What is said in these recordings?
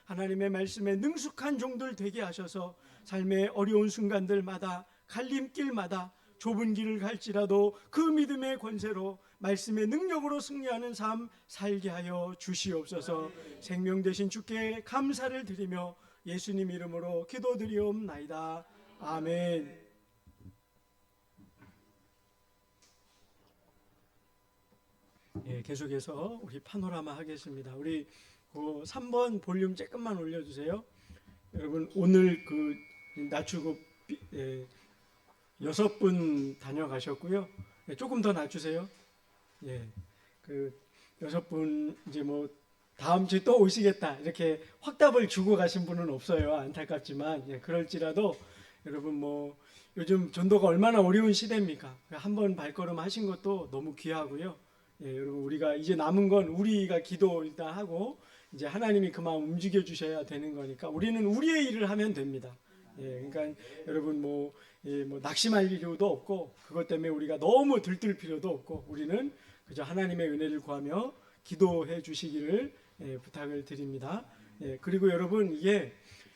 하나님의 말씀에 능숙한 종들 되게 하셔서 삶의 어려운 순간들마다 갈림길마다 좁은 길을 갈지라도 그 믿음의 권세로 말씀의 능력으로 승리하는 삶 살게 하여 주시옵소서. 생명 되신 주께 감사를 드리며 예수님 이름으로 기도드리옵나이다. 아멘. 계속해서 우리 파노라마 하겠습니다. 우리 3번 볼륨 조금만 올려주세요. 여러분 오늘 낮추고 6분 다녀가셨고요. 조금 더 낮추세요. 6분 이제 다음 주에 또 오시겠다 이렇게 확답을 주고 가신 분은 없어요. 안타깝지만 그럴지라도 여러분 요즘 전도가 얼마나 어려운 시대입니까? 한번 발걸음 하신 것도 너무 귀하고요. 여러분 우리가 이제 남은 건 우리가 기도 일단 하고 이제 하나님이 그 마음 움직여 주셔야 되는 거니까 우리는 우리의 일을 하면 됩니다. 그러니까 여러분 낙심할 필요도 없고 그것 때문에 우리가 너무 들뜰 필요도 없고 우리는 그저 하나님의 은혜를 구하며 기도해 주시기를 부탁을 드립니다. 그리고 여러분 이게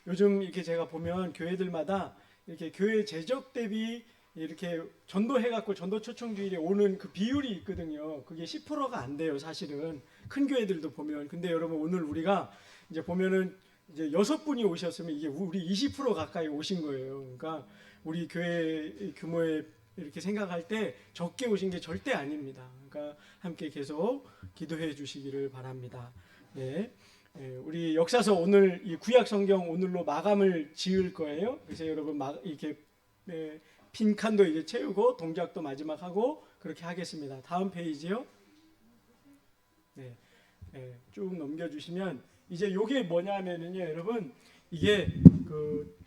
요즘 이렇게 제가 보면 교회들마다 이렇게 교회 재적 대비 이렇게 전도해갖고 전도 초청 주일에 오는 그 비율이 있거든요. 그게 10%가 안 돼요, 사실은. 큰 교회들도 보면. 근데 여러분 오늘 우리가 이제 보면은 이제 6분이 오셨으면 이게 우리 20% 가까이 오신 거예요. 그러니까 우리 교회 규모에 이렇게 생각할 때 적게 오신 게 절대 아닙니다. 그러니까 함께 계속 기도해 주시기를 바랍니다. 우리 역사서 오늘 이 구약 성경 오늘로 마감을 지을 거예요. 그래서 여러분 이렇게 빈 칸도 이제 채우고 동작도 마지막 하고 그렇게 하겠습니다. 다음 페이지요. 쭉 넘겨주시면 이제 요게 뭐냐면은요, 여러분 이게 그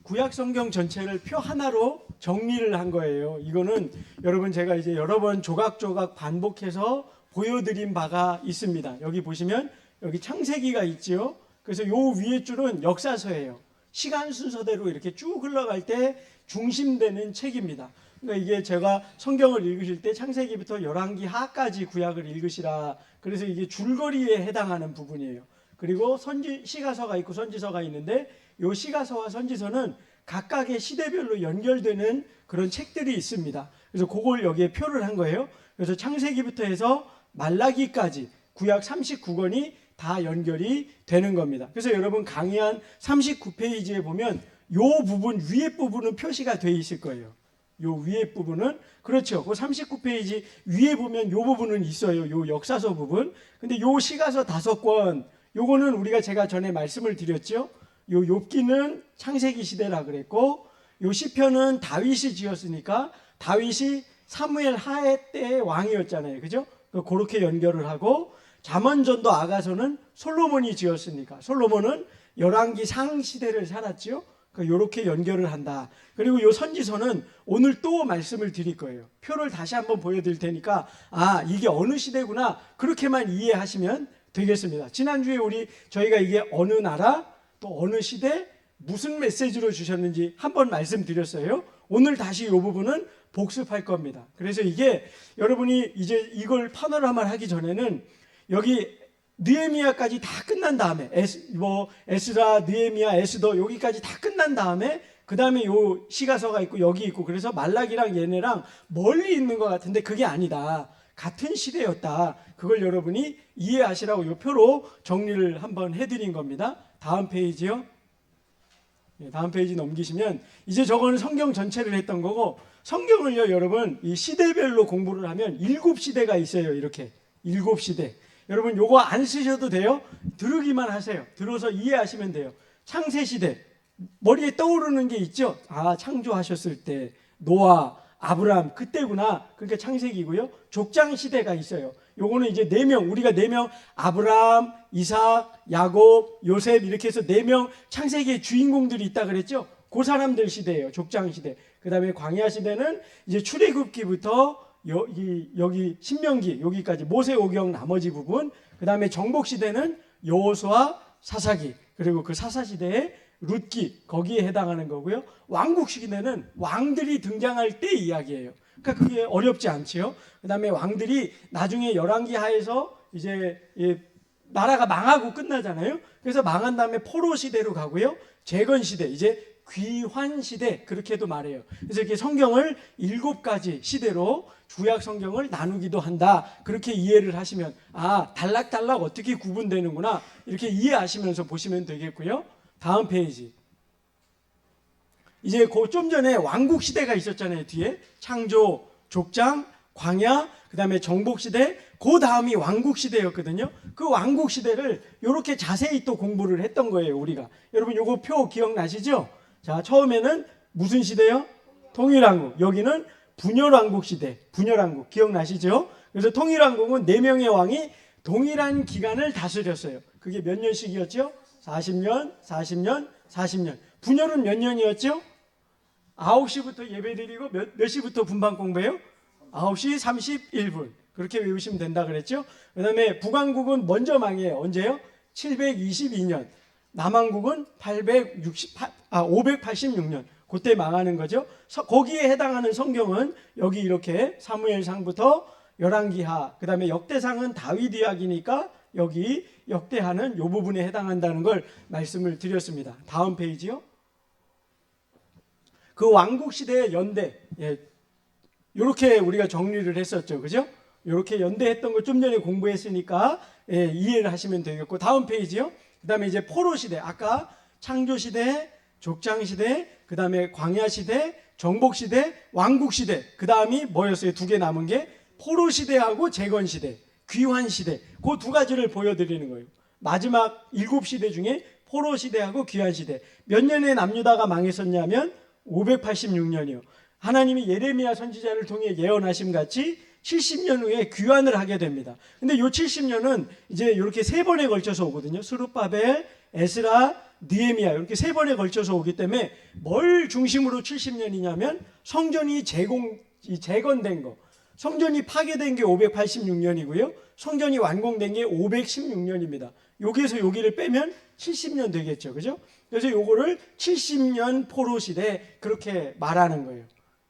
구약 성경 전체를 표 하나로 정리를 한 거예요. 이거는 여러분 제가 이제 여러 번 조각조각 반복해서 보여드린 바가 있습니다. 여기 보시면 여기 창세기가 있지요. 그래서 요 위에 줄은 역사서예요. 시간 순서대로 이렇게 쭉 흘러갈 때 중심되는 책입니다. 그러니까 이게 제가 성경을 읽으실 때 창세기부터 열왕기 하까지 구약을 읽으시라. 그래서 이게 줄거리에 해당하는 부분이에요. 그리고 시가서가 있고 선지서가 있는데 이 시가서와 선지서는 각각의 시대별로 연결되는 그런 책들이 있습니다. 그래서 그걸 여기에 표를 한 거예요. 그래서 창세기부터 해서 말라기까지 구약 39권이 다 연결이 되는 겁니다. 그래서 여러분 강의한 39페이지에 보면 요 부분 위에 부분은 표시가 돼 있을 거예요. 요 위에 부분은 그렇죠. 그 39페이지 위에 보면 요 부분은 있어요. 요 역사서 부분. 근데 요 시가서 5권 요거는 우리가 제가 전에 말씀을 드렸죠. 요 욥기는 창세기 시대라 그랬고 요 시편은 다윗이 지었으니까 다윗이 사무엘 하에 때의 왕이었잖아요. 그죠? 그렇게 연결을 하고 잠언전도 아가서는 솔로몬이 지었으니까 솔로몬은 열왕기 상 시대를 살았죠. 이렇게 연결을 한다. 그리고 이 선지서는 오늘 또 말씀을 드릴 거예요. 표를 다시 한번 보여드릴 테니까 이게 어느 시대구나 그렇게만 이해하시면 되겠습니다. 지난주에 저희가 이게 어느 나라 또 어느 시대 무슨 메시지로 주셨는지 한번 말씀드렸어요. 오늘 다시 이 부분은 복습할 겁니다. 그래서 이게 여러분이 이제 이걸 파노라마를 하기 전에는 여기 느헤미야까지 다 끝난 다음에 에스라, 느헤미야, 에스더 여기까지 다 끝난 다음에 그 다음에 요 시가서가 있고 여기 있고 그래서 말라기랑 얘네랑 멀리 있는 것 같은데 그게 아니다. 같은 시대였다. 그걸 여러분이 이해하시라고 요 표로 정리를 한번 해드린 겁니다. 다음 페이지요. 다음 페이지 넘기시면 이제 저거는 성경 전체를 했던 거고 성경을요 여러분 이 시대별로 공부를 하면 7시대가 있어요. 이렇게 7시대. 여러분 요거 안 쓰셔도 돼요. 들으기만 하세요. 들어서 이해하시면 돼요. 창세시대 머리에 떠오르는 게 있죠. 창조하셨을 때 노아, 아브람 그때구나. 그러니까 창세기고요. 족장시대가 있어요. 요거는 이제 4명 우리가 4명 아브람, 이삭, 야곱, 요셉 이렇게 해서 4명 창세기의 주인공들이 있다 그랬죠. 그 사람들 시대예요. 족장시대. 그 다음에 광야시대는 이제 출애굽기부터 여기 신명기 여기까지 모세오경 나머지 부분. 그 다음에 정복시대는 여호수아, 사사기 그리고 그 사사시대의 룻기 거기에 해당하는 거고요. 왕국시대는 왕들이 등장할 때 이야기예요. 그러니까 그게 어렵지 않지요. 그 다음에 왕들이 나중에 열왕기 하에서 이제 나라가 망하고 끝나잖아요. 그래서 망한 다음에 포로 시대로 가고요. 재건 시대, 이제 귀환 시대 그렇게도 말해요. 그래서 이렇게 성경을 7가지 시대로 구약 성경을 나누기도 한다. 그렇게 이해를 하시면 단락단락 어떻게 구분되는구나 이렇게 이해하시면서 보시면 되겠고요. 다음 페이지. 이제 그 좀 전에 왕국 시대가 있었잖아요. 뒤에 창조, 족장, 광야, 그 다음에 정복 시대, 그 다음이 왕국 시대였거든요. 그 왕국 시대를 이렇게 자세히 또 공부를 했던 거예요. 우리가. 여러분 요거 표 기억나시죠? 자, 처음에는 무슨 시대요? 통일왕국. 여기는 분열왕국 시대. 분열왕국 기억나시죠? 그래서 통일왕국은 4명의 왕이 동일한 기간을 다스렸어요. 그게 몇 년씩이었죠? 40년, 40년, 40년. 분열은 몇 년이었죠? 9시부터 예배드리고 몇 시부터 분방 공부해요? 9시 31분. 그렇게 외우시면 된다 그랬죠? 그 다음에 북왕국은 먼저 망해요. 언제요? 722년. 남왕국은 586년. 그때 망하는 거죠. 거기에 해당하는 성경은 여기 이렇게 사무엘상부터 열왕기하, 그 다음에 역대상은 다윗 이야기니까 여기 역대하는 이 부분에 해당한다는 걸 말씀을 드렸습니다. 다음 페이지요. 그 왕국 시대의 연대, 이렇게 우리가 정리를 했었죠. 그죠? 이렇게 연대했던 거 좀 전에 공부했으니까 이해를 하시면 되겠고, 다음 페이지요. 그 다음에 이제 포로 시대, 아까 창조 시대, 족장 시대, 그 다음에 광야 시대, 정복 시대, 왕국 시대, 그 다음이 뭐였어요? 2개 남은 게 포로 시대하고 재건 시대, 귀환 시대, 그 2가지를 보여드리는 거예요. 마지막 7시대 중에 포로 시대하고 귀환 시대. 몇 년에 남유다가 망했었냐면 586년이요. 하나님이 예레미야 선지자를 통해 예언하심 같이 70년 후에 귀환을 하게 됩니다. 근데 요 70년은 이제 이렇게 3번에 걸쳐서 오거든요. 스룹바벨, 에스라, 느헤미야 이렇게 3번에 걸쳐서 오기 때문에 뭘 중심으로 70년이냐면 성전이 재건된 거. 성전이 파괴된 게 586년이고요. 성전이 완공된 게 516년입니다. 여기에서 여기를 빼면 70년 되겠죠. 그죠? 그래서 요거를 70년 포로 시대 그렇게 말하는 거예요.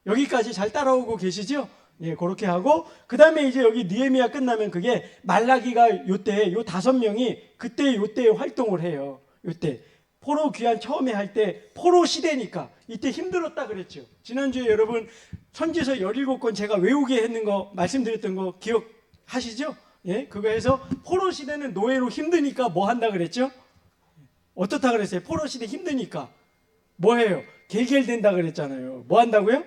여기까지 잘 따라오고 계시죠? 예, 그렇게 하고 그 다음에 이제 여기 느헤미야 끝나면 그게 말라기가 요때 요 5명이 그때 요때 활동을 해요. 요때 포로 귀환 처음에 할 때 포로 시대니까 이때 힘들었다 그랬죠. 지난주에 여러분 선지서 17권 제가 외우게 했는 거 말씀드렸던 거 기억하시죠? 예, 그거 해서 포로 시대는 노예로 힘드니까 뭐 한다 그랬죠? 어떻다 그랬어요? 포로 시대 힘드니까 뭐 해요? 겔겔된다 그랬잖아요. 뭐 한다고요?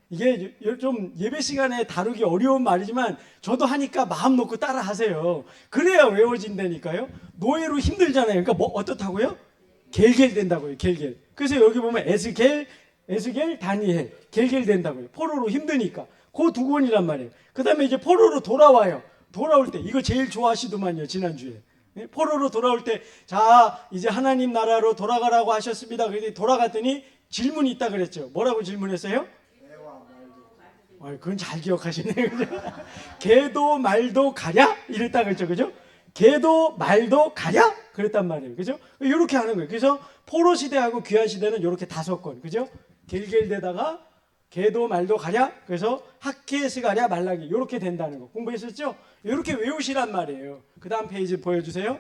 이게 좀 예배 시간에 다루기 어려운 말이지만 저도 하니까 마음 놓고 따라 하세요. 그래야 외워진다니까요. 노예로 힘들잖아요. 그러니까 뭐 어떻다고요? 겔겔 된다고요. 겔겔. 그래서 여기 보면 에스겔, 다니엘 겔겔 된다고요. 포로로 힘드니까. 그 2권이란 말이에요. 그 다음에 이제 포로로 돌아와요. 돌아올 때 이거 제일 좋아하시더만요. 지난주에. 포로로 돌아올 때 자 이제 하나님 나라로 돌아가라고 하셨습니다. 그랬더니 돌아갔더니 질문이 있다 그랬죠. 뭐라고 질문했어요? 그건 잘 기억하시네. 그죠? 개도 말도 가랴? 이랬다 그랬죠. 그죠? 개도 말도 가랴? 그랬단 말이에요. 그죠? 이렇게 하는 거예요. 그래서 포로 시대하고 귀환 시대는 이렇게 5권. 그죠? 겔겔대다가 개도 말도 가랴? 그래서 학케스 가랴 말라기 이렇게 된다는 거 공부했었죠? 이렇게 외우시란 말이에요. 그 다음 페이지 보여주세요.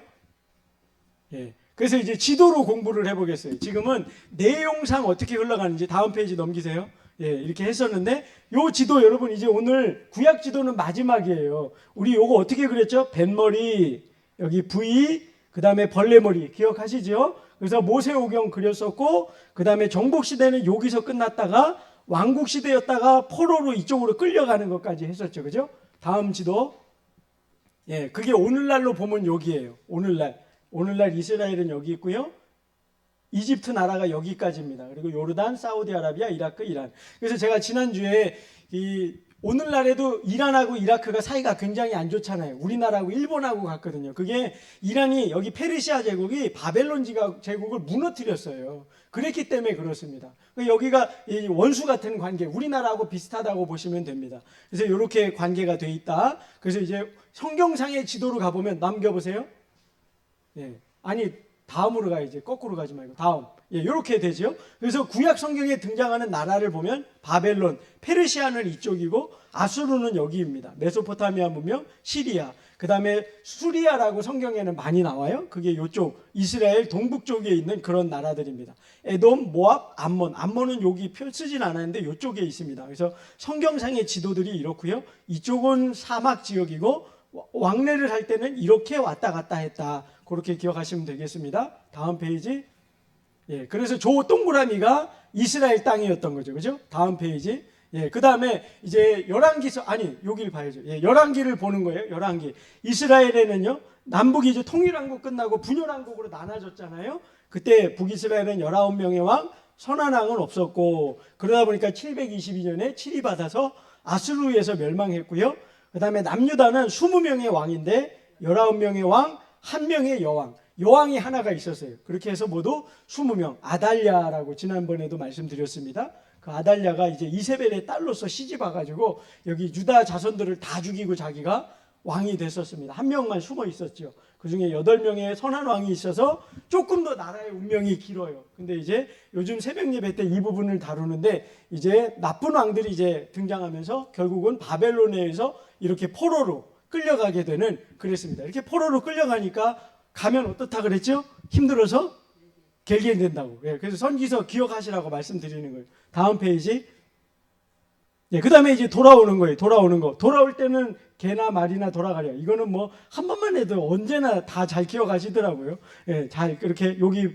예. 그래서 이제 지도로 공부를 해보겠어요. 지금은 내용상 어떻게 흘러가는지 다음 페이지 넘기세요. 예, 이렇게 했었는데 요 지도 여러분 이제 오늘 구약 지도는 마지막이에요. 우리 요거 어떻게 그랬죠? 뱃머리, 여기 V, 그 다음에 벌레머리 기억하시죠? 그래서 모세오경 그렸었고 그 다음에 정복시대는 여기서 끝났다가 왕국시대였다가 포로로 이쪽으로 끌려가는 것까지 했었죠. 그죠? 다음 지도. 예, 그게 오늘날로 보면 여기에요. 오늘날 이스라엘은 여기 있고요. 이집트 나라가 여기까지입니다. 그리고 요르단, 사우디아라비아, 이라크, 이란. 그래서 제가 지난주에 오늘날에도 이란하고 이라크가 사이가 굉장히 안 좋잖아요. 우리나라하고 일본하고 같거든요. 그게 이란이 여기 페르시아 제국이 바벨론 제국을 무너뜨렸어요. 그랬기 때문에 그렇습니다. 여기가 원수 같은 관계, 우리나라하고 비슷하다고 보시면 됩니다. 그래서 이렇게 관계가 돼 있다. 그래서 이제 성경상의 지도로 가보면 남겨보세요. 예. 아니 다음으로 가야지. 거꾸로 가지 말고 다음. 예, 이렇게 되죠. 그래서 구약 성경에 등장하는 나라를 보면 바벨론, 페르시아는 이쪽이고 아수르는 여기입니다. 메소포타미아 문명, 시리아. 그 다음에 수리아라고 성경에는 많이 나와요. 그게 이쪽 이스라엘 동북 쪽에 있는 그런 나라들입니다. 에돔, 모압, 암몬. 암몬은 여기 표 쓰진 않았는데 이쪽에 있습니다. 그래서 성경상의 지도들이 이렇고요. 이쪽은 사막 지역이고 왕래를 할 때는 이렇게 왔다 갔다 했다. 그렇게 기억하시면 되겠습니다. 다음 페이지. 예, 그래서 저 동그라미가 이스라엘 땅이었던 거죠. 그죠? 다음 페이지. 예, 그 다음에 이제 열왕기서, 아니, 여기를 봐야죠. 예, 열왕기를 보는 거예요. 열왕기. 이스라엘에는요, 남북이 이제 통일왕국 끝나고 분열왕국으로 나눠졌잖아요. 그때 북이스라엘은 19명의 왕, 선한왕은 없었고, 그러다 보니까 722년에 치리받아서 아수르에서 멸망했고요. 그 다음에 남유다는 20명의 왕인데, 19명의 왕, 1명의 여왕. 여왕이 하나가 있었어요. 그렇게 해서 모두 20명. 아달랴라고 지난번에도 말씀드렸습니다. 그 아달랴가 이제 이세벨의 딸로서 시집 와가지고 여기 유다 자손들을 다 죽이고 자기가 왕이 됐었습니다. 1명만 숨어 있었죠. 그 중에 8명의 선한 왕이 있어서 조금 더 나라의 운명이 길어요. 근데 이제 요즘 새벽 예배 때 이 부분을 다루는데 이제 나쁜 왕들이 이제 등장하면서 결국은 바벨론에 의해서 이렇게 포로로 끌려가게 되는 그랬습니다. 이렇게 포로로 끌려가니까 가면 어떻다 그랬죠? 힘들어서 겔겔된다고. 예, 그래서 선지서 기억하시라고 말씀드리는 거예요. 다음 페이지. 예, 그 다음에 이제 돌아오는 거예요. 돌아오는 거. 돌아올 때는 개나 말이나 돌아가려. 이거는 뭐 한 번만 해도 언제나 다 잘 기억하시더라고요. 예, 잘 그렇게 여기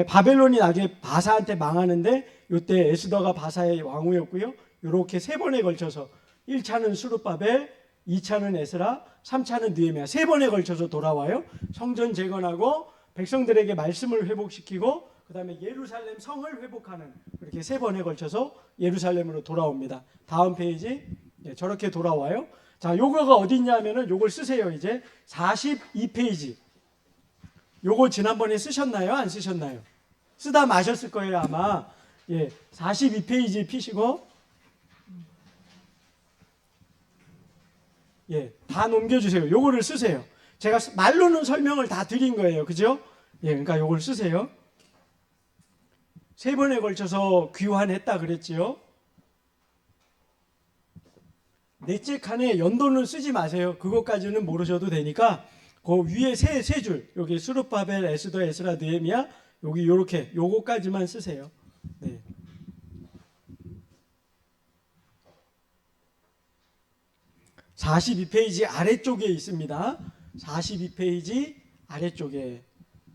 바벨론이 나중에 바사한테 망하는데 이때 에스더가 바사의 왕후였고요. 이렇게 3번에 걸쳐서 1차는 수르바벨, 2차는 에스라, 3차는 느헤미야. 3번에 걸쳐서 돌아와요. 성전 재건하고 백성들에게 말씀을 회복시키고 그 다음에 예루살렘 성을 회복하는 그렇게 3번에 걸쳐서 예루살렘으로 돌아옵니다. 다음 페이지. 네, 저렇게 돌아와요. 자, 요거가 어디 있냐면은 요걸 쓰세요. 이제 42페이지. 요거 지난번에 쓰셨나요? 안 쓰셨나요? 쓰다 마셨을 거예요, 아마. 예, 42페이지 피시고 예, 다 넘겨주세요. 요거를 쓰세요. 제가 말로는 설명을 다 드린 거예요. 그죠? 예, 그러니까 요걸 쓰세요. 3번에 걸쳐서 귀환했다 그랬지요. 넷째 칸에 연도는 쓰지 마세요. 그것까지는 모르셔도 되니까 그 위에 세 줄, 여기 수르바벨, 에스더, 에스라, 느헤미야 여기 요렇게 요거까지만 쓰세요. 네. (42페이지) 아래쪽에 있습니다. 42페이지 아래쪽에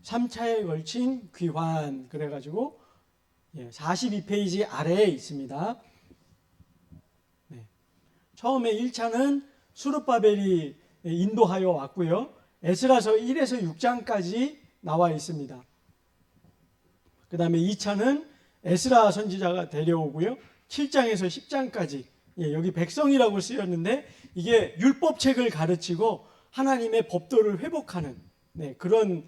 3차에 걸친 귀환 그래가지고 42페이지 아래에 있습니다. 네. 처음에 1차는 수르바벨이 인도하여 왔고요. 에스라서 1에서 6장까지 나와 있습니다. 그 다음에 2차는 에스라 선지자가 데려오고요. 7장에서 10장까지 여기 백성이라고 쓰였는데 이게 율법책을 가르치고 하나님의 법도를 회복하는 그런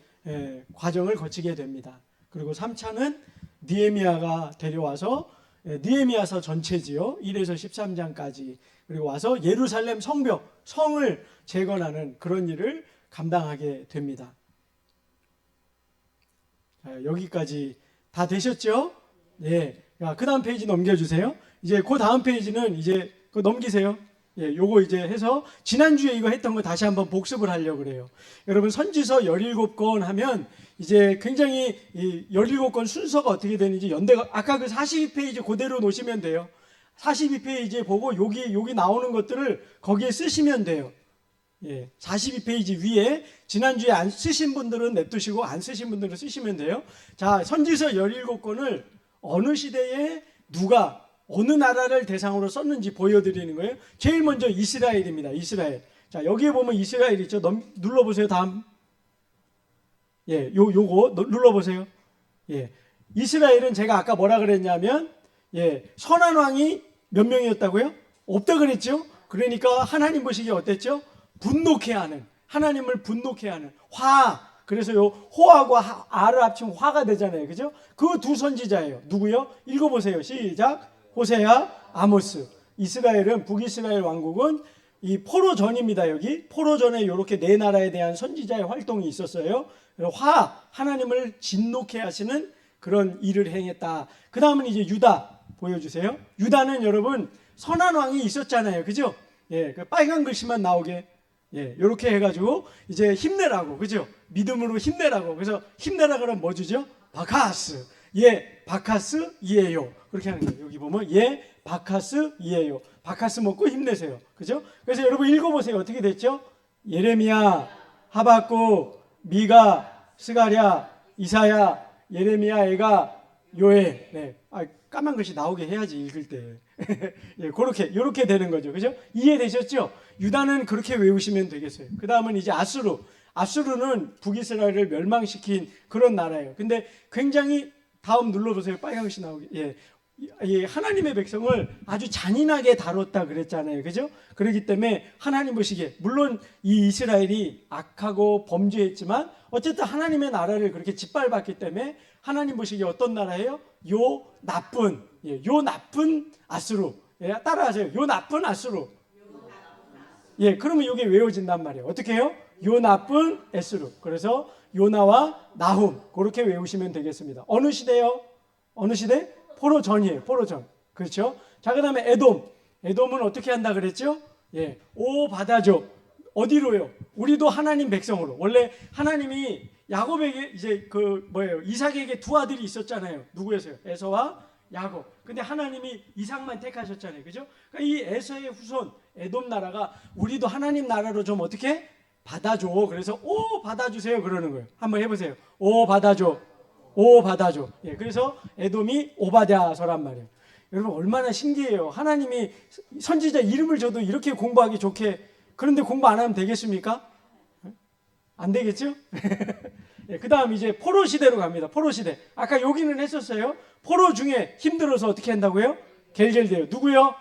과정을 거치게 됩니다. 그리고 3차는 느헤미야가 데려와서 느헤미야서 전체지요. 1에서 13장까지 그리고 와서 예루살렘 성벽, 성을 재건하는 그런 일을 감당하게 됩니다. 자, 여기까지 다 되셨죠? 네. 그 다음 페이지 넘겨주세요. 이제 그 다음 페이지는 이제 그거 넘기세요. 예, 요거 이제 해서 지난주에 이거 했던 거 다시 한번 복습을 하려고 그래요. 여러분 선지서 17권 하면 이제 굉장히 이 17권 순서가 어떻게 되는지 연대가 아까 그 42페이지 그대로 놓으시면 돼요. 42페이지에 보고 여기 나오는 것들을 거기에 쓰시면 돼요. 예, 42페이지 위에 지난주에 안 쓰신 분들은 냅두시고 안 쓰신 분들은 쓰시면 돼요. 자, 선지서 17권을 어느 시대에 누가 어느 나라를 대상으로 썼는지 보여드리는 거예요. 제일 먼저 이스라엘입니다. 이스라엘. 자, 여기에 보면 이스라엘 있죠. 눌러보세요. 다음. 예, 요거 눌러보세요. 예, 이스라엘은 제가 아까 뭐라 그랬냐면, 선한 왕이 몇 명이었다고요? 없다 그랬죠. 그러니까 하나님 보시기에 어땠죠? 분노케 하는, 하나님을 분노케 하는 그래서 요 호하고 아를 합치면 화가 되잖아요. 그죠? 그 두 선지자예요. 누구요? 읽어보세요. 시작. 호세아, 아모스. 이스라엘은 북이스라엘 왕국은 이 포로 전입니다. 여기 포로 전에 이렇게 네 나라에 대한 선지자의 활동이 있었어요. 하나님을 진노케 하시는 그런 일을 행했다. 그 다음은 이제 유다 보여주세요. 유다는 여러분 선한 왕이 있었잖아요, 그죠? 예, 그 빨간 글씨만 나오게, 예, 이렇게 해가지고 이제 힘내라고, 그죠? 믿음으로 힘내라고. 그래서 힘내라 그러면 뭐 주죠? 바카스, 예, 바카스 이에요. 그렇게 하는 거예요. 여기 보면 예, 바카스 이에요. 바카스 먹고 힘내세요, 그죠? 그래서 여러분 읽어보세요. 어떻게 됐죠? 예레미야, 하박국, 미가, 스가랴, 이사야, 예레미야, 애가, 요엘. 네. 까만 글씨 나오게 해야지 읽을 때. 예, 이렇게 되는 거죠, 그죠? 이해되셨죠? 유다는 그렇게 외우시면 되겠어요. 그 다음은 이제 아수르. 아수르는 북이스라엘을 멸망시킨 그런 나라예요. 근데 굉장히 다음 눌러보세요. 빨간 글씨 나오게. 예. 하나님의 백성을 아주 잔인하게 다뤘다 그랬잖아요, 그죠? 그렇기 때문에 하나님 보시기에 물론 이 이스라엘이 악하고 범죄했지만 어쨌든 하나님의 나라를 그렇게 짓밟았기 때문에 하나님 보시기에 어떤 나라예요? 요 나쁜 아수르. 예, 따라하세요. 요 나쁜 아수르. 예, 그러면 이게 외워진단 말이에요. 어떻게 해요? 요 나쁜 아수르. 그래서 요나와 나훔 그렇게 외우시면 되겠습니다. 어느 시대요? 어느 시대? 포로 전이에요. 포로 전. 그렇죠? 자, 그다음에 에돔은 어떻게 한다 그랬죠? 예. 오 받아줘. 어디로요? 우리도 하나님 백성으로. 원래 하나님이 야곱에게 이제 이삭에게 두 아들이 있었잖아요. 누구였어요? 에서와 야곱. 근데 하나님이 이삭만 택하셨잖아요. 그죠? 그러니까 이 에서의 후손 에돔 나라가 우리도 하나님 나라로 좀 어떻게 받아줘. 그래서 오 받아주세요 그러는 거예요. 한번 해보세요. 오 받아줘. 오 받아줘. 예, 그래서 에돔이 오바댜서란 말이에요. 여러분 얼마나 신기해요. 하나님이 선지자 이름을 줘도 이렇게 공부하기 좋게. 그런데 공부 안 하면 되겠습니까? 안 되겠죠? 예, 그 다음 이제 포로 시대로 갑니다. 포로 시대. 아까 여기는 했었어요. 포로 중에 힘들어서 어떻게 한다고요? 겔겔대요. 누구요?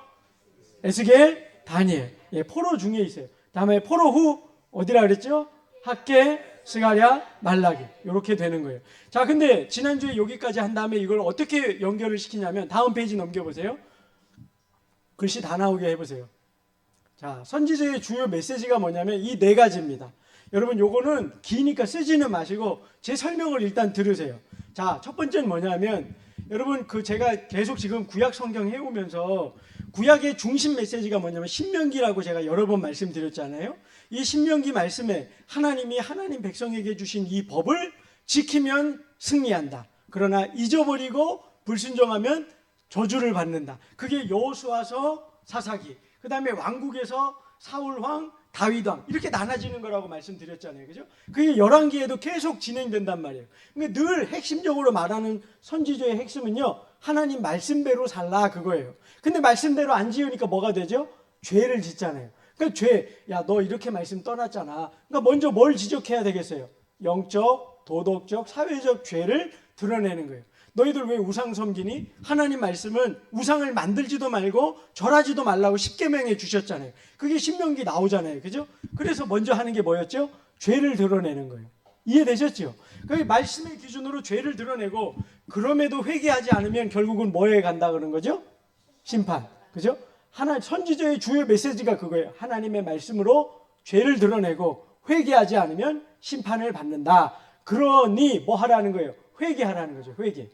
에스겔, 다니엘. 예, 포로 중에 있어요. 다음에 포로 후 어디라 그랬죠? 학개, 스가랴, 말라기. 이렇게 되는 거예요. 자, 근데 지난주에 여기까지 한 다음에 이걸 어떻게 연결을 시키냐면 다음 페이지 넘겨보세요. 글씨 다 나오게 해보세요. 자, 선지자의 주요 메시지가 뭐냐면 이 네 가지입니다. 여러분 요거는 기니까 쓰지는 마시고 제 설명을 일단 들으세요. 자, 첫 번째는 뭐냐면 여러분 제가 계속 지금 구약 성경 해오면서 구약의 중심 메시지가 뭐냐면 신명기라고 제가 여러 번 말씀드렸잖아요. 이 신명기 말씀에 하나님이 하나님 백성에게 주신 이 법을 지키면 승리한다. 그러나 잊어버리고 불순종하면 저주를 받는다. 그게 여호수아서 사사기. 그 다음에 왕국에서 사울왕, 다윗왕 이렇게 나눠지는 거라고 말씀드렸잖아요. 그죠? 그게 열왕기에도 계속 진행된단 말이에요. 그러니까 늘 핵심적으로 말하는 선지자의 핵심은요. 하나님 말씀대로 살라 그거예요. 근데 말씀대로 안 지으니까 뭐가 되죠? 죄를 짓잖아요. 그러니까 야, 너 이렇게 말씀 떠났잖아. 그러니까 먼저 뭘 지적해야 되겠어요? 영적, 도덕적, 사회적 죄를 드러내는 거예요. 너희들 왜 우상 섬기니? 하나님 말씀은 우상을 만들지도 말고 절하지도 말라고 십계명해 주셨잖아요. 그게 신명기 나오잖아요. 그죠? 그래서 먼저 하는 게 뭐였죠? 죄를 드러내는 거예요. 이해되셨죠? 그 말씀의 기준으로 죄를 드러내고 그럼에도 회개하지 않으면 결국은 뭐에 간다 그런 거죠? 심판. 그죠? 선지자의 주요 메시지가 그거예요. 하나님의 말씀으로 죄를 드러내고 회개하지 않으면 심판을 받는다. 그러니 뭐 하라는 거예요? 회개하라는 거죠. 회개.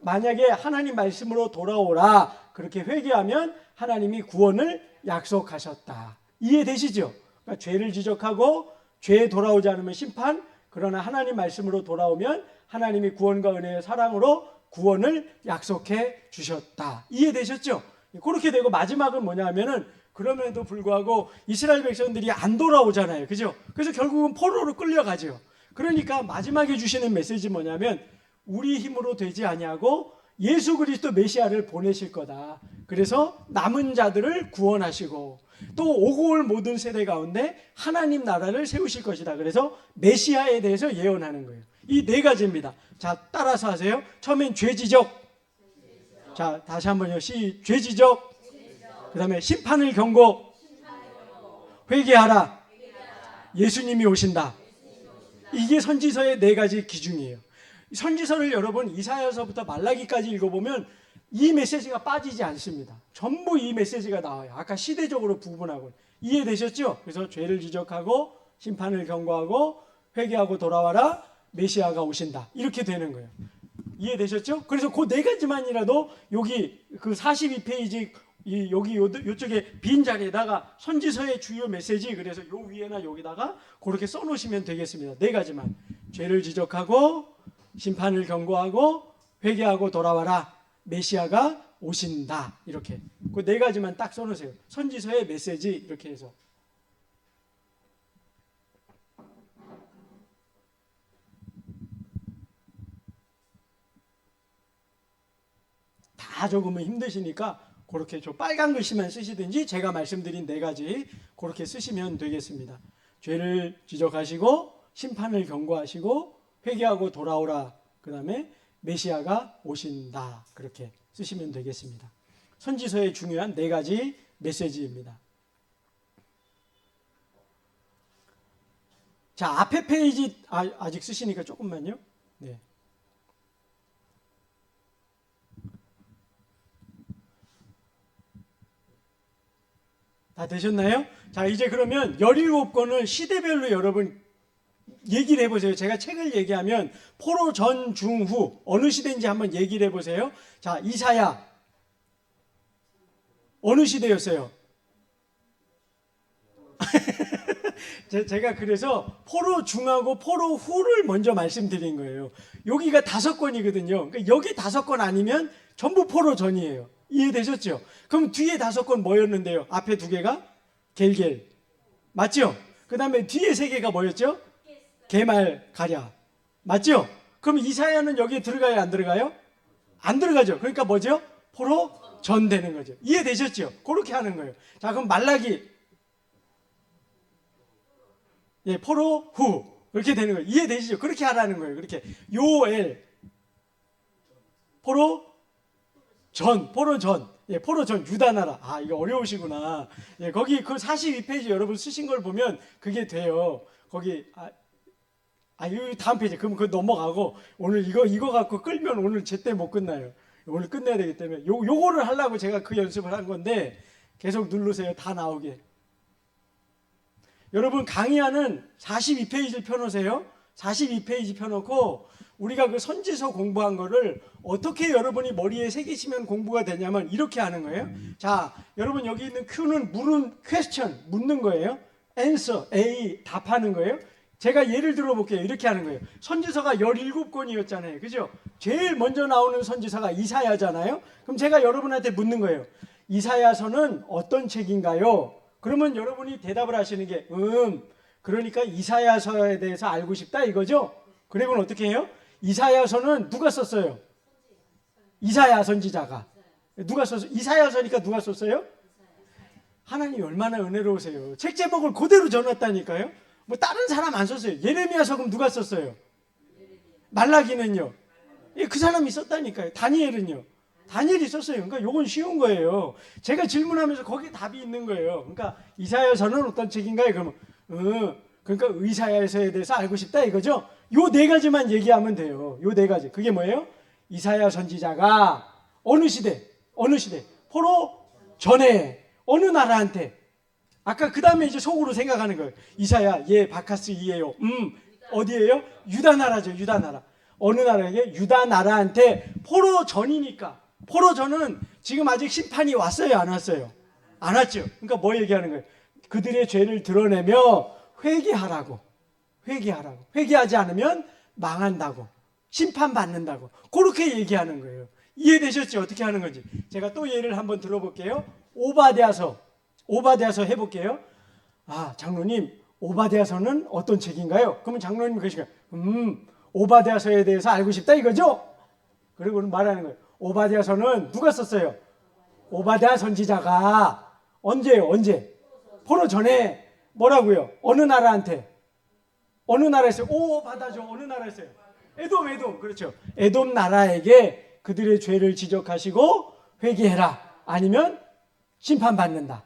만약에 하나님 말씀으로 돌아오라 그렇게 회개하면 하나님이 구원을 약속하셨다. 이해되시죠? 그러니까 죄를 지적하고 죄에 돌아오지 않으면 심판, 그러나 하나님 말씀으로 돌아오면 하나님이 구원과 은혜의 사랑으로 구원을 약속해 주셨다. 이해되셨죠? 그렇게 되고 마지막은 뭐냐면은 그럼에도 불구하고 이스라엘 백성들이 안 돌아오잖아요. 그죠? 그래서 결국은 포로로 끌려가죠. 그러니까 마지막에 주시는 메시지 뭐냐면 우리 힘으로 되지 아니하고 예수 그리스도 메시아를 보내실 거다. 그래서 남은 자들을 구원하시고 또 오고 올 모든 세대 가운데 하나님 나라를 세우실 것이다. 그래서 메시아에 대해서 예언하는 거예요. 이 네 가지입니다. 자, 따라서 하세요. 처음엔 죄 지적. 자, 다시 한번요. 죄 지적. 그 다음에 심판을 경고. 회개하라. 예수님이 오신다. 이게 선지서의 네 가지 기준이에요. 선지서를 여러분 이사야서부터 말라기까지 읽어보면 이 메시지가 빠지지 않습니다. 전부 이 메시지가 나와요. 아까 시대적으로 구분하고. 이해되셨죠? 그래서 죄를 지적하고 심판을 경고하고 회개하고 돌아와라. 메시아가 오신다. 이렇게 되는 거예요. 이해되셨죠? 그래서 그 네 가지만이라도 여기 그 42페이지 여기 요쪽에 빈 자리에다가 선지서의 주요 메시지, 그래서 요 위에나 여기다가 그렇게 써놓으시면 되겠습니다. 네 가지만. 죄를 지적하고 심판을 경고하고 회개하고 돌아와라. 메시아가 오신다. 이렇게 그 네 가지만 딱 써놓으세요. 선지서의 메시지 이렇게 해서. 다 적으면 힘드시니까 그렇게 저 빨간 글씨만 쓰시든지 제가 말씀드린 네 가지 그렇게 쓰시면 되겠습니다. 죄를 지적하시고 심판을 경고하시고 회개하고 돌아오라. 그 다음에 메시아가 오신다. 그렇게 쓰시면 되겠습니다. 선지서의 중요한 네 가지 메시지입니다. 자, 앞에 페이지 아직 쓰시니까 조금만요. 네. 다 되셨나요? 자, 이제 그러면 17권을 시대별로 여러분 얘기를 해보세요. 제가 책을 얘기하면 포로 전, 중, 후 어느 시대인지 한번 얘기를 해보세요. 자, 이사야 어느 시대였어요? 제가 그래서 포로 중하고 포로 후를 먼저 말씀드린 거예요. 여기가 5권이거든요. 그러니까 여기 5권 아니면 전부 포로 전이에요. 이해되셨죠? 그럼 뒤에 5권 뭐였는데요? 앞에 2개가 겔겔 맞죠? 그 다음에 뒤에 3개가 뭐였죠? 게말 가랴 맞죠? 그럼 이사야는 여기에 들어가요 안 들어가요? 안 들어가죠. 그러니까 뭐죠? 포로 전 되는 거죠. 이해되셨죠? 그렇게 하는 거예요. 자, 그럼 말라기 포로 후 이렇게 되는 거예요. 이해되시죠? 그렇게 하라는 거예요. 그렇게 요엘 포로 전, 포로 전, 포로 전, 유다나라. 아, 이거 어려우시구나. 거기 그 42페이지 여러분 쓰신 걸 보면 그게 돼요. 거기, 이 다음 페이지. 그럼 그거 넘어가고, 오늘 이거 갖고 끌면 오늘 제때 못 끝나요. 오늘 끝내야 되기 때문에. 요거를 하려고 제가 그 연습을 한 건데, 계속 누르세요. 다 나오게. 여러분, 강의하는 42페이지를 펴놓으세요. 42페이지 펴놓고, 우리가 그 선지서 공부한 거를 어떻게 여러분이 머리에 새기시면 공부가 되냐면 이렇게 하는 거예요. 자, 여러분 여기 있는 Q는 question, 묻는 거예요. answer, A, 답하는 거예요. 제가 예를 들어 볼게요. 이렇게 하는 거예요. 선지서가 17권이었잖아요. 그죠? 제일 먼저 나오는 선지서가 이사야잖아요. 그럼 제가 여러분한테 묻는 거예요. 이사야서는 어떤 책인가요? 그러면 여러분이 대답을 하시는 게 그러니까 이사야서에 대해서 알고 싶다 이거죠? 그리고는 어떻게 해요? 이사야서는 누가 썼어요? 이사야 선지자가. 누가 썼어요? 이사야서니까 누가 썼어요? 하나님이 얼마나 은혜로우세요. 책 제목을 그대로 전했다니까요. 뭐 다른 사람 안 썼어요. 예레미야서 그럼 누가 썼어요? 말라기는요? 그 사람이 썼다니까요. 다니엘은요? 다니엘이 썼어요. 그러니까 요건 쉬운 거예요. 제가 질문하면서 거기에 답이 있는 거예요. 그러니까 이사야서는 어떤 책인가요? 그러면 그러니까 이사야서에 대해서 알고 싶다 이거죠? 요 네 가지만 얘기하면 돼요. 요 네 가지. 그게 뭐예요? 이사야 선지자가 어느 시대? 포로 전에 어느 나라한테? 아까 그 다음에 이제 속으로 생각하는 거예요. 이사야, 바카스 이에요. 어디예요? 유다 나라죠. 유다 나라. 어느 나라에게? 유다 나라한테 포로 전이니까. 포로 전은 지금 아직 심판이 왔어요? 안 왔어요? 안 왔죠. 그러니까 뭐 얘기하는 거예요? 그들의 죄를 드러내며 회개하라고. 회개하지 않으면 망한다고. 심판받는다고. 그렇게 얘기하는 거예요. 이해되셨죠? 어떻게 하는 건지. 제가 또 예를 한번 들어볼게요. 오바댜서 해볼게요. 장로님, 오바댜서는 어떤 책인가요? 그러면 장로님 그러시니까 오바댜서에 대해서 알고 싶다 이거죠? 그리고 말하는 거예요. 오바댜서는 누가 썼어요? 오바댜 선지자가 언제? 포로 전에 뭐라고요? 어느 나라한테? 어느 나라에서요? 받아줘. 어느 나라에서요? 에돔. 그렇죠. 에돔 나라에게 그들의 죄를 지적하시고 회개해라. 아니면 심판받는다.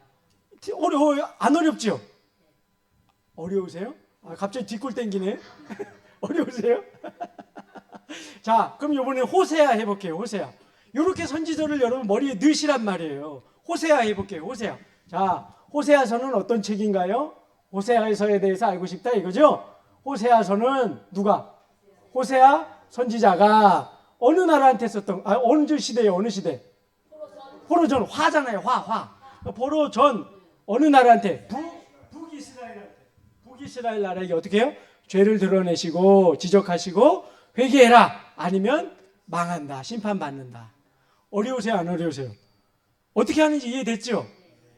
어려워요? 안 어렵죠? 어려우세요? 갑자기 뒷골 땡기네. 어려우세요? 자, 그럼 이번에 호세아 해볼게요. 호세아. 이렇게 선지서를 여러분 머리에 넣으시란 말이에요. 호세아 해볼게요. 호세아. 자, 호세아서는 어떤 책인가요? 호세아서에 대해서 알고 싶다 이거죠? 호세아서는 누가? 호세아 선지자가 어느 나라한테 썼던, 어느 시대예요? 어느 시대? 포로전, 화잖아요. 화. 포로전 어느 나라한테? 북이스라엘한테. 북이스라엘 나라에게 어떻게 해요? 죄를 드러내시고 지적하시고 회개해라. 아니면 망한다. 심판받는다. 어려우세요? 안 어려우세요? 어떻게 하는지 이해됐죠?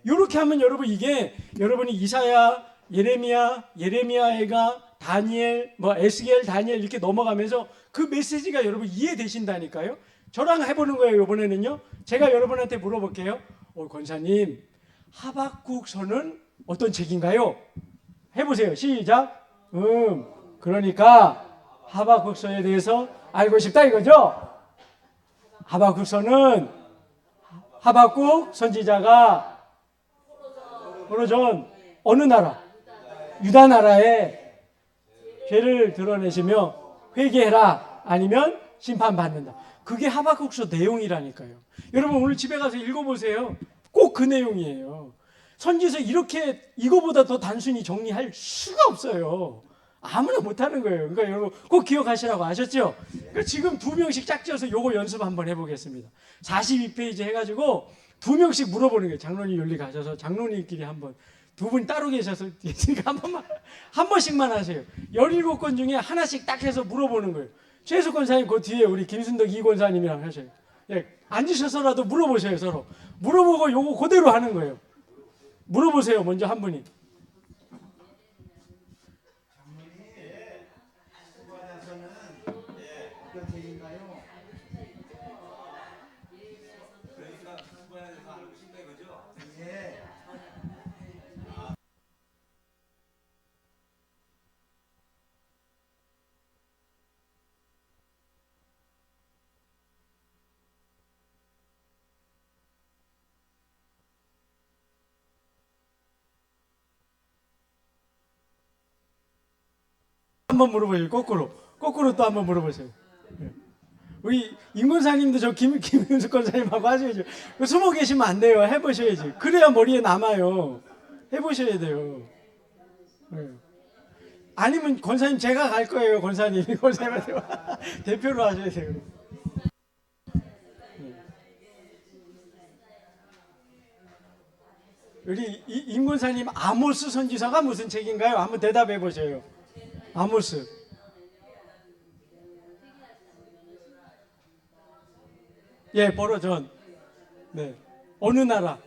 이렇게 하면 여러분 이게 여러분이 이사야, 예레미야가 다니엘, 에스겔, 다니엘 이렇게 넘어가면서 그 메시지가 여러분 이해되신다니까요. 저랑 해보는 거예요. 이번에는요. 제가 여러분한테 물어볼게요. 권사님, 하박국서는 어떤 책인가요? 해보세요. 시작. 그러니까 하박국서에 대해서 알고 싶다 이거죠. 하박국서는 하박국 선지자가 포로전 어느 나라? 유다 나라에 죄를 드러내시며 회개해라. 아니면 심판받는다. 그게 하박국서 내용이라니까요. 여러분 오늘 집에 가서 읽어보세요. 꼭 그 내용이에요. 선지서 이렇게 이거보다 더 단순히 정리할 수가 없어요. 아무나 못하는 거예요. 그러니까 여러분 꼭 기억하시라고. 아셨죠? 그러니까 지금 2명씩 짝지어서 요거 연습 한번 해보겠습니다. 42페이지 해가지고 2명씩 물어보는 거예요. 장로님 여기 가셔서 장로님끼리 한번, 두 분 따로 계셔서 한 번씩만 하세요. 17건 중에 하나씩 딱 해서 물어보는 거예요. 최수 권사님 그 뒤에 우리 김순덕 이 권사님이랑 하셔요. 앉으셔서라도 물어보세요. 서로 물어보고 요거 그대로 하는 거예요. 물어보세요. 먼저 한 분이. 한번 물어보세요. 거꾸로 또 한번 물어보세요. 우리 임권사님도 저 김윤숙 권사님하고 하셔야죠. 숨어 계시면 안 돼요. 해보셔야지. 그래야 머리에 남아요. 해보셔야 돼요. 아니면 권사님 제가 갈 거예요. 권사님이 권사님한테 대표로 하셔야 돼요. 우리 임권사님 아모스 선지서가 무슨 책인가요? 한번 대답해 보세요. 아모스. 포로전. 네. 어느 나라?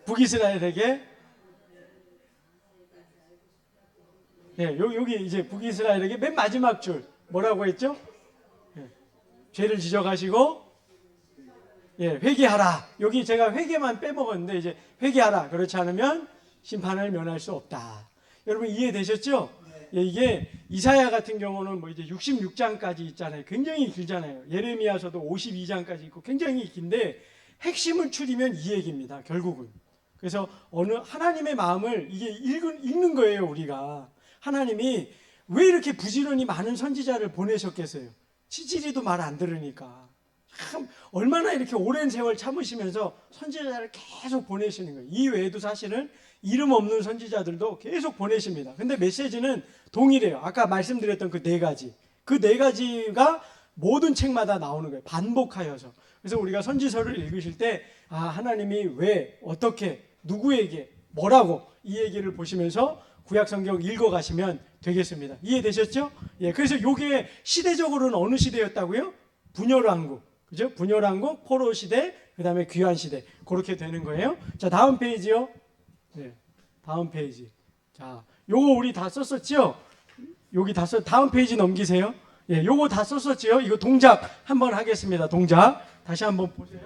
북이스라엘에게. 여기 이제 북이스라엘에게 맨 마지막 줄 뭐라고 했죠? 죄를 지적하시고 회개하라. 여기 제가 회개만 빼먹었는데 이제 회개하라. 그렇지 않으면 심판을 면할 수 없다. 여러분 이해되셨죠? 이게 이사야 같은 경우는 이제 66장까지 있잖아요. 굉장히 길잖아요. 예레미야서도 52장까지 있고 굉장히 긴데 핵심을 추리면 이 얘기입니다. 결국은. 그래서 어느 하나님의 마음을 이게 읽는 거예요. 우리가. 하나님이 왜 이렇게 부지런히 많은 선지자를 보내셨겠어요? 치질이도 말 안 들으니까. 참 얼마나 이렇게 오랜 세월 참으시면서 선지자를 계속 보내시는 거예요. 이 외에도 사실은 이름 없는 선지자들도 계속 보내십니다. 근데 메시지는 동일해요. 아까 말씀드렸던 그 네 가지. 그 네 가지가 모든 책마다 나오는 거예요. 반복하여서. 그래서 우리가 선지서를 읽으실 때 하나님이 왜, 어떻게, 누구에게, 뭐라고 이 얘기를 보시면서 구약성경 읽어가시면 되겠습니다. 이해되셨죠? 그래서 이게 시대적으로는 어느 시대였다고요? 분열왕국. 그죠? 분열왕국, 포로 시대, 그 다음에 귀환 시대. 그렇게 되는 거예요. 자, 다음 페이지요. 다음 페이지. 자, 요거 우리 다 썼었죠? 여기 다 다음 페이지 넘기세요. 요거 다 썼었죠? 이거 동작 한번 하겠습니다. 동작. 다시 한번 보세요.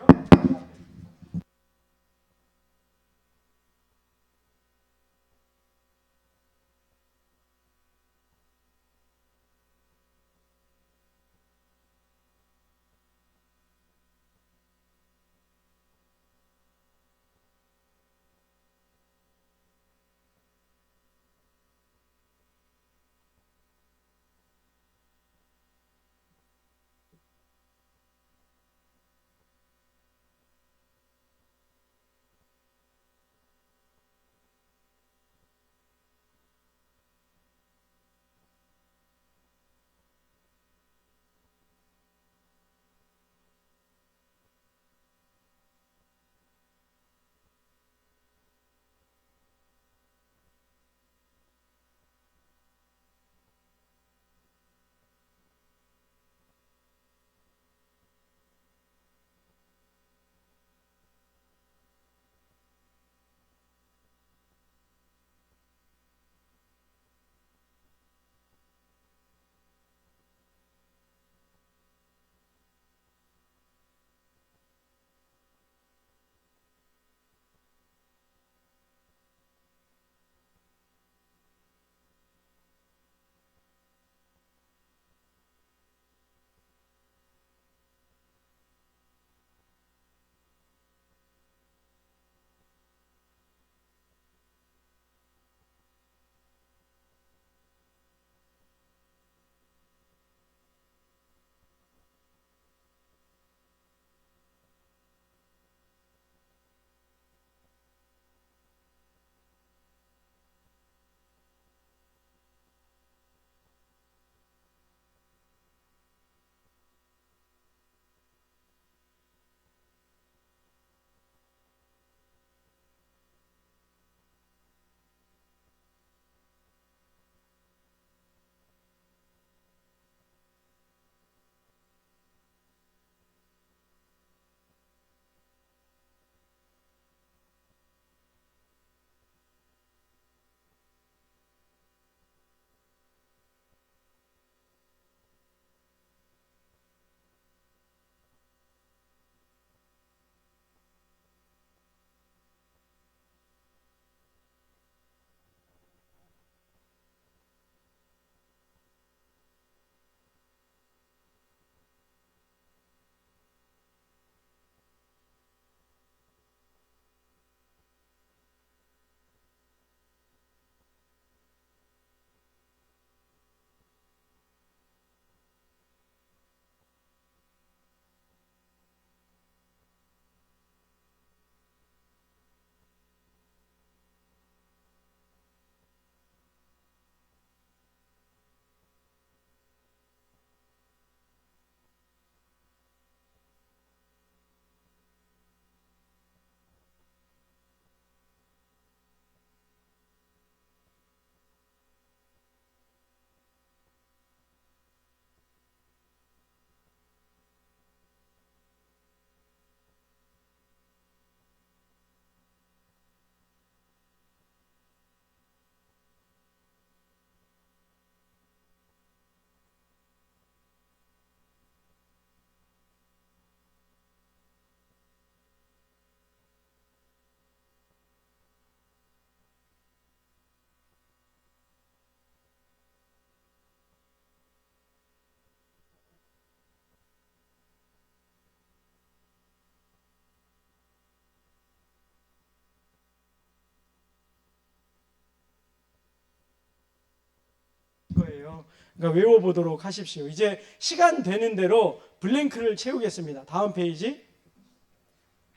그러니까 외워보도록 하십시오. 이제 시간 되는 대로 블랭크를 채우겠습니다. 다음 페이지.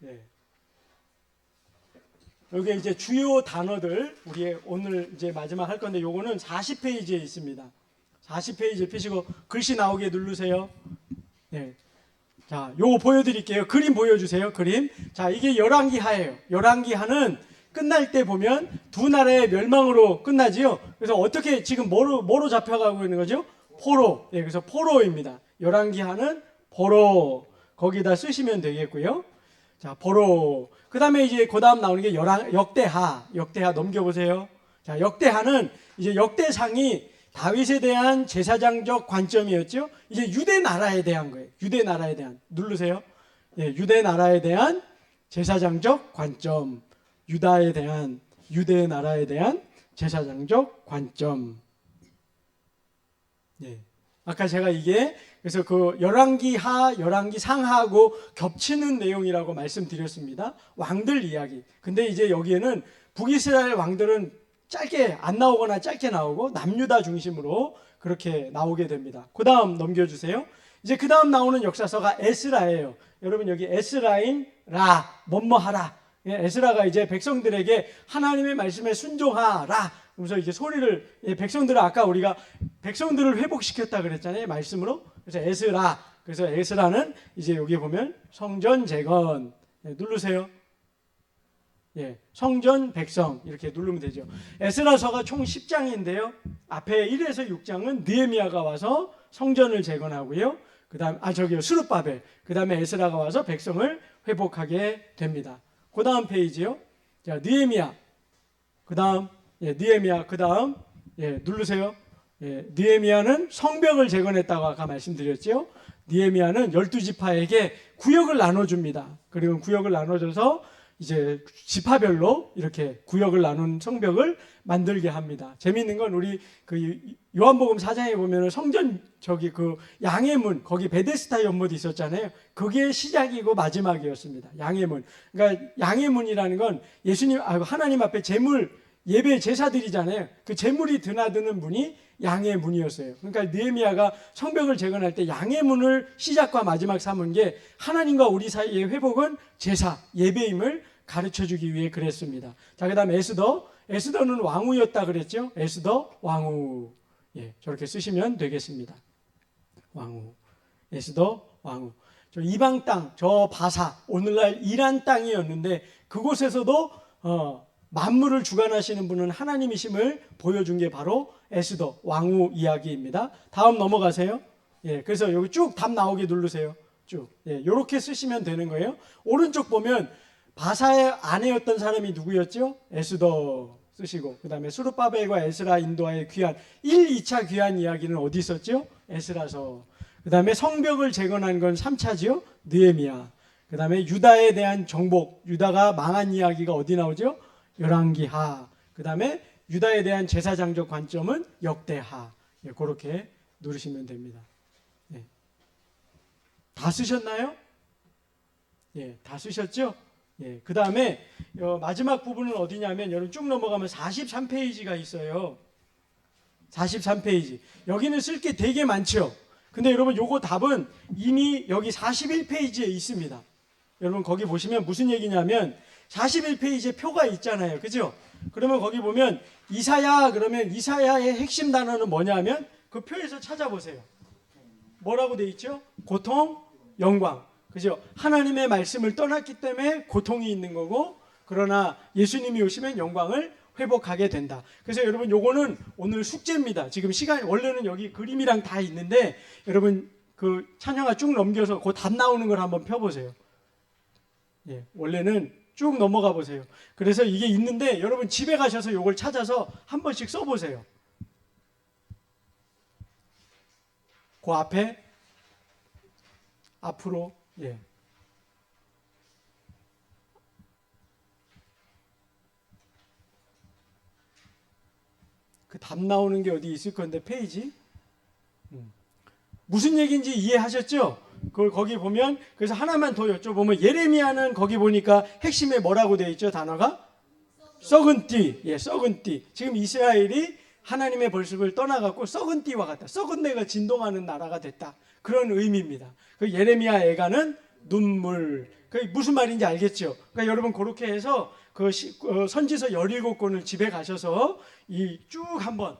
네. 여기 이제 주요 단어들 우리 오늘 이제 마지막 할 건데 요거는 40페이지에 있습니다. 40페이지 펴시고 글씨 나오게 누르세요. 네. 자, 요거 보여드릴게요. 그림 보여주세요. 그림. 자, 이게 열왕기하예요. 열왕기하는 끝날 때 보면 두 나라의 멸망으로 끝나지요. 그래서 어떻게 지금 뭐로 잡혀가고 있는 거죠? 포로. 예, 그래서 포로입니다. 열왕기하는 포로. 거기다 쓰시면 되겠고요. 자, 포로. 그다음에 이제 그다음 나오는 게 역대하. 역대하 넘겨보세요. 자, 역대하는 이제 역대상이 다윗에 대한 제사장적 관점이었죠. 이제 유대 나라에 대한 거예요. 유대 나라에 대한. 누르세요. 예, 유대 나라에 대한 제사장적 관점. 유대 나라에 대한 제사장적 관점. 예. 아까 제가 이게 그래서 그 열왕기하, 열왕기상하고 겹치는 내용이라고 말씀드렸습니다. 왕들 이야기. 근데 이제 여기에는 북이스라엘 왕들은 짧게 안 나오거나 짧게 나오고 남유다 중심으로 그렇게 나오게 됩니다. 그 다음 넘겨주세요. 이제 그 다음 나오는 역사서가 에스라예요. 여러분 여기 에스라인 라 뭐뭐하라. 에스라가 이제 백성들에게 하나님의 말씀에 순종하라. 그래서 이제 소리를 백성들은 아까 우리가 백성들을 회복시켰다 그랬잖아요. 말씀으로. 그래서 에스라. 그래서 에스라는 이제 여기 보면 성전 재건. 누르세요. 예, 성전 백성 이렇게 누르면 되죠. 에스라서가 총 10장인데요. 앞에 1에서 6장은 느헤미야가 와서 성전을 재건하고요. 그다음 스룹바벨. 그다음에 에스라가 와서 백성을 회복하게 됩니다. 그다음 페이지요. 자, 느헤미야. 그다음 느헤미야. 그다음 누르세요. 느헤미야는 성벽을 재건했다고 아까 말씀드렸죠. 느헤미야는 12지파에게 구역을 나눠 줍니다. 그리고 구역을 나눠줘서 이제 지파별로 이렇게 구역을 나눈 성벽을 만들게 합니다. 재미있는 건 우리 그 요한복음 4장에 보면은 성전 저기 그 양의 문 거기 베데스다 연못이 있었잖아요. 그게 시작이고 마지막이었습니다. 양의 문. 그러니까 양의 문이라는 건 하나님 앞에 제물 예배 제사드리잖아요. 그 제물이 드나드는 문이 양의 문이었어요. 그러니까 느헤미야가 성벽을 재건할 때 양의 문을 시작과 마지막 삼은 게 하나님과 우리 사이의 회복은 제사, 예배임을 가르쳐주기 위해 그랬습니다. 자, 그 다음 에스더는 왕후였다 그랬죠. 에스더 왕후. 예, 저렇게 쓰시면 되겠습니다. 왕후. 에스더 왕후. 저 이방 땅, 저 바사, 오늘날 이란 땅이었는데 그곳에서도 만물을 주관하시는 분은 하나님이심을 보여준 게 바로 에스더 왕후 이야기입니다. 다음 넘어가세요. 예, 그래서 여기 쭉 답 나오게 누르세요. 쭉. 예, 요렇게 쓰시면 되는 거예요. 오른쪽 보면 바사의 아내였던 사람이 누구였죠? 에스더 쓰시고 그다음에 스룹바벨과 에스라 인도하의 귀환 1, 2차 귀환 이야기는 어디 있었죠? 에스라서. 그다음에 성벽을 재건한 건 3차지요? 느헤미야. 그다음에 유다에 대한 정복, 유다가 망한 이야기가 어디 나오죠? 열왕기하. 그다음에 유다에 대한 제사장적 관점은 역대하. 예, 그렇게 누르시면 됩니다. 예. 다 쓰셨나요? 예, 다 쓰셨죠? 예, 그 다음에 마지막 부분은 어디냐면 여러분 쭉 넘어가면 43페이지가 있어요. 43페이지. 여기는 쓸 게 되게 많죠. 근데 여러분 요거 답은 이미 여기 41페이지에 있습니다. 여러분 거기 보시면 무슨 얘기냐면 41페이지에 표가 있잖아요. 그죠? 그러면 거기 보면 이사야 그러면 이사야의 핵심 단어는 뭐냐면 그 표에서 찾아보세요. 뭐라고 돼 있죠? 고통, 영광. 그죠? 하나님의 말씀을 떠났기 때문에 고통이 있는 거고 그러나 예수님이 오시면 영광을 회복하게 된다. 그래서 여러분 요거는 오늘 숙제입니다. 지금 시간이 원래는 여기 그림이랑 다 있는데 여러분 그 찬영아 쭉 넘겨서 그 답 나오는 걸 한번 펴보세요. 예, 원래는 쭉 넘어가 보세요. 그래서 이게 있는데 여러분 집에 가셔서 요걸 찾아서 한 번씩 써보세요. 그 앞에 앞으로 예. 그 답 나오는 게 어디 있을 건데 페이지 무슨 얘기인지 이해하셨죠? 그걸 거기 보면 그래서 하나만 더 여쭤보면 예레미야는 거기 보니까 핵심에 뭐라고 돼 있죠? 단어가 썩은 띠. 예, 썩은 띠. 지금 이스라엘이 하나님의 벌습을 떠나갖고 썩은 띠와 같다. 썩은 내가 진동하는 나라가 됐다. 그런 의미입니다. 그 예레미야 애가는 눈물. 그 무슨 말인지 알겠죠? 그러니까 여러분 그렇게 해서 선지서 17권을 집에 가셔서 쭉 한번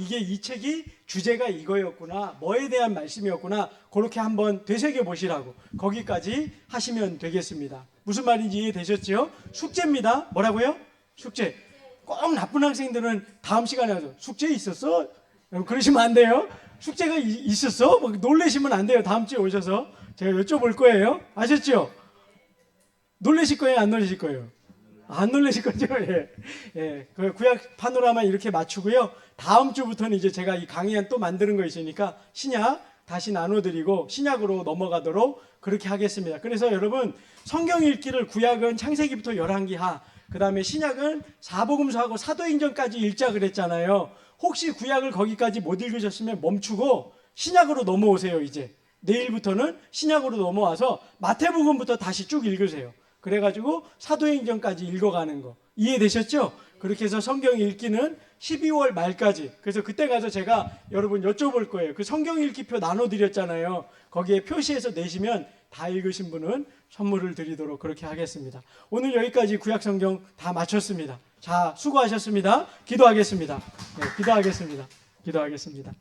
이게 이 책이 주제가 이거였구나, 뭐에 대한 말씀이었구나, 그렇게 한번 되새겨 보시라고 거기까지 하시면 되겠습니다. 무슨 말인지 이해되셨죠? 숙제입니다. 뭐라고요? 숙제. 꼭 나쁜 학생들은 다음 시간에 와서 숙제 있었어? 그러시면 안 돼요. 숙제가 있었어? 막 놀라시면 안 돼요. 다음 주에 오셔서 제가 여쭤볼 거예요. 아셨죠? 놀라실 거예요? 안 놀라실 거예요? 안 놀라실 거죠? 예. 그 구약 파노라마 이렇게 맞추고요. 다음 주부터는 이제 제가 이 강의안 또 만드는 거 있으니까 신약 다시 나눠드리고 신약으로 넘어가도록 그렇게 하겠습니다. 그래서 여러분 성경 읽기를 구약은 창세기부터 열왕기하, 그 다음에 신약은 사복음서하고 사도행전까지 읽자 그랬잖아요. 혹시 구약을 거기까지 못 읽으셨으면 멈추고 신약으로 넘어오세요. 이제 내일부터는 신약으로 넘어와서 마태복음부터 다시 쭉 읽으세요. 그래가지고 사도행전까지 읽어가는 거 이해되셨죠? 그렇게 해서 성경 읽기는 12월 말까지. 그래서 그때 가서 제가 여러분 여쭤볼 거예요. 그 성경 읽기표 나눠드렸잖아요. 거기에 표시해서 내시면 다 읽으신 분은 선물을 드리도록 그렇게 하겠습니다. 오늘 여기까지 구약 성경 다 마쳤습니다. 자, 수고하셨습니다. 기도하겠습니다. 기도하겠습니다.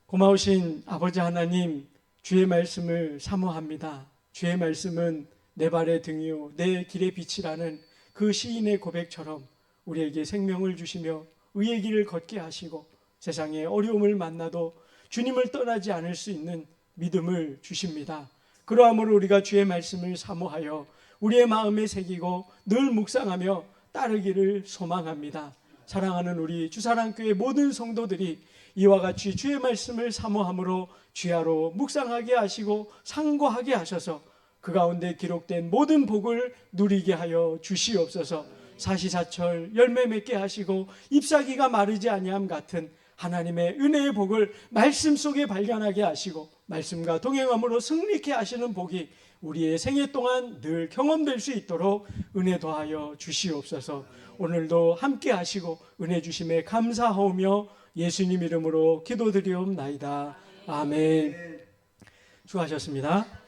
고마우신 아버지 하나님, 주의 말씀을 사모합니다. 주의 말씀은 내 발의 등이요 내 길의 빛이라는 그 시인의 고백처럼 우리에게 생명을 주시며 의의 길을 걷게 하시고 세상의 어려움을 만나도 주님을 떠나지 않을 수 있는 믿음을 주십니다. 그러함으로 우리가 주의 말씀을 사모하여 우리의 마음에 새기고 늘 묵상하며 따르기를 소망합니다. 사랑하는 우리 주사랑교회 모든 성도들이 이와 같이 주의 말씀을 사모함으로 주야로 묵상하게 하시고 상고하게 하셔서 그 가운데 기록된 모든 복을 누리게 하여 주시옵소서. 사시사철 열매 맺게 하시고 잎사귀가 마르지 아니함 같은 하나님의 은혜의 복을 말씀 속에 발견하게 하시고 말씀과 동행함으로 승리케 하시는 복이 우리의 생애 동안 늘 경험될 수 있도록 은혜 더하여 주시옵소서. 오늘도 함께 하시고 은혜 주심에 감사하오며 예수님 이름으로 기도드리옵나이다. 아멘. 수고하셨습니다.